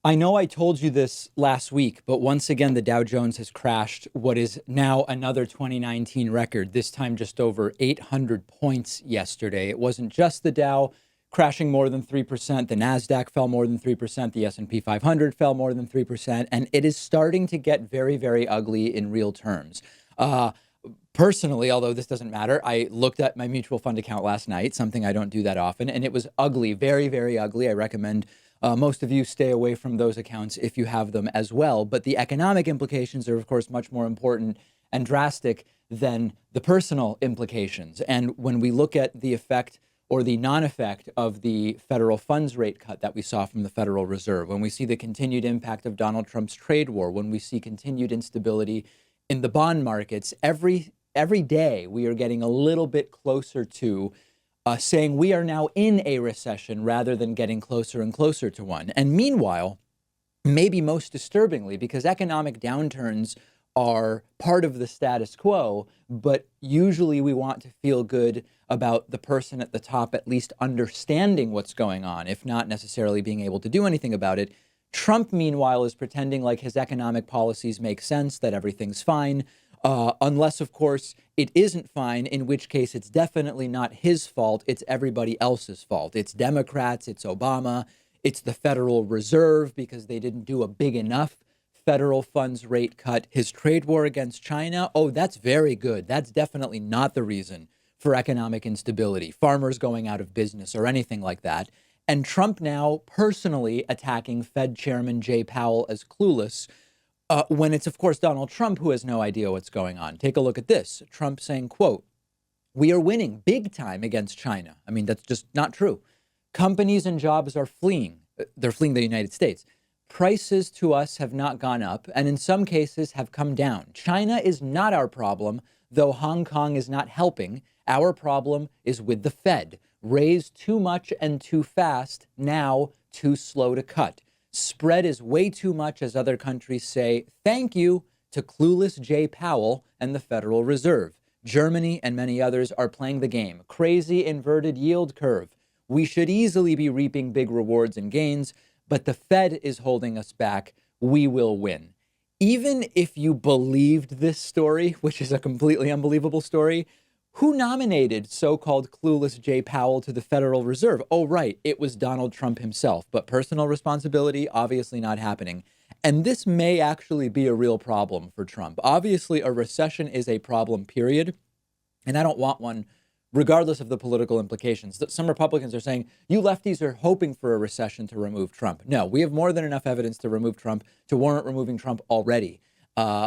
I know I told you this last week, but once again, the Dow Jones has crashed what is now another 2019 record, this time just over 800 points yesterday. It wasn't just the Dow crashing more than 3%. The NASDAQ fell more than 3%. The S&P 500 fell more than 3%. And it is starting to get very, very ugly in real terms. Personally, although this doesn't matter, I looked at my mutual fund account last night, something I don't do that often, and it was ugly, very, very ugly. I recommend most of you stay away from those accounts if you have them as well. But the economic implications are, of course, much more important and drastic than the personal implications. And when we look at the effect or the non-effect of the federal funds rate cut that we saw from the Federal Reserve, when we see the continued impact of Donald Trump's trade war, when we see continued instability in the bond markets, every day we are getting a little bit closer to saying we are now in a recession rather than getting closer and closer to one. And meanwhile, maybe most disturbingly, because economic downturns are part of the status quo, but usually we want to feel good about the person at the top at least understanding what's going on, if not necessarily being able to do anything about it. Trump, meanwhile, is pretending like his economic policies make sense, that everything's fine. Unless, of course, it isn't fine, in which case it's definitely not his fault. It's everybody else's fault. It's Democrats, it's Obama, it's the Federal Reserve because they didn't do a big enough federal funds rate cut. His trade war against China, oh, that's very good. That's definitely not the reason for economic instability, farmers going out of business or anything like that. And Trump now personally attacking Fed Chairman Jay Powell as clueless, when it's, of course, Donald Trump who has no idea what's going on. Take a look at this. Trump saying, quote, "We are winning big time against China." I mean, that's just not true. "Companies and jobs are fleeing. They're fleeing the United States. Prices to us have not gone up and in some cases have come down. China is not our problem, though Hong Kong is not helping. Our problem is with the Fed. Raised too much and too fast, now too slow to cut. Spread is way too much as other countries say thank you to clueless Jay Powell and the Federal Reserve. Germany and many others are playing the game. Crazy inverted yield curve. We should easily be reaping big rewards and gains, but the Fed is holding us back. We will win." Even if you believed this story, which is a completely unbelievable story, who nominated so-called clueless Jay Powell to the Federal Reserve? Oh, right, it was Donald Trump himself, but personal responsibility obviously not happening. And this may actually be a real problem for Trump. Obviously, a recession is a problem, period. And I don't want one, regardless of the political implications. Some Republicans are saying, you lefties are hoping for a recession to remove Trump. No, we have more than enough evidence to remove Trump, to warrant removing Trump already.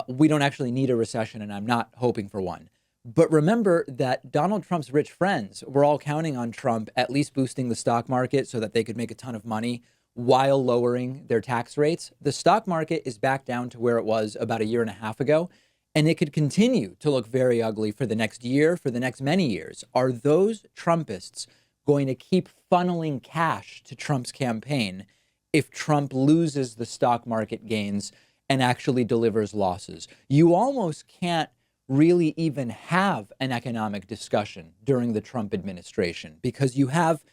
We don't actually need a recession, and I'm not hoping for one. But remember that Donald Trump's rich friends were all counting on Trump at least boosting the stock market so that they could make a ton of money while lowering their tax rates. The stock market is back down to where it was about a year and a half ago, and it could continue to look very ugly for the next year, for the next many years. Are those Trumpists going to keep funneling cash to Trump's campaign if Trump loses the stock market gains and actually delivers losses? You almost can't really even have an economic discussion during the Trump administration because you have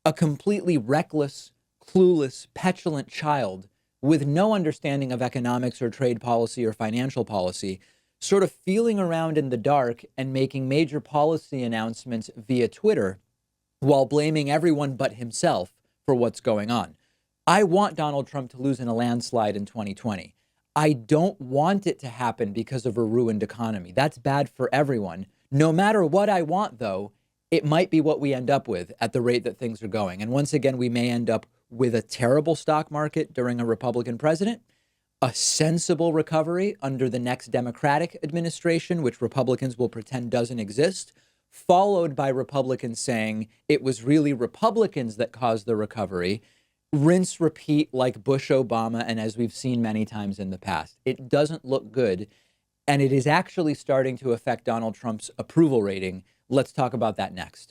a completely reckless, clueless, petulant child with no understanding of economics or trade policy or financial policy, sort of feeling around in the dark and making major policy announcements via Twitter while blaming everyone but himself for what's going on. I want Donald Trump to lose in a landslide in 2020. I don't want it to happen because of a ruined economy. That's bad for everyone. No matter what I want, though, it might be what we end up with at the rate that things are going. And once again, we may end up with a terrible stock market during a Republican president, a sensible recovery under the next Democratic administration, which Republicans will pretend doesn't exist, followed by Republicans saying it was really Republicans that caused the recovery. Rinse, repeat like Bush, Obama, and as we've seen many times in the past. It doesn't look good, and it is actually starting to affect Donald Trump's approval rating. Let's talk about that next.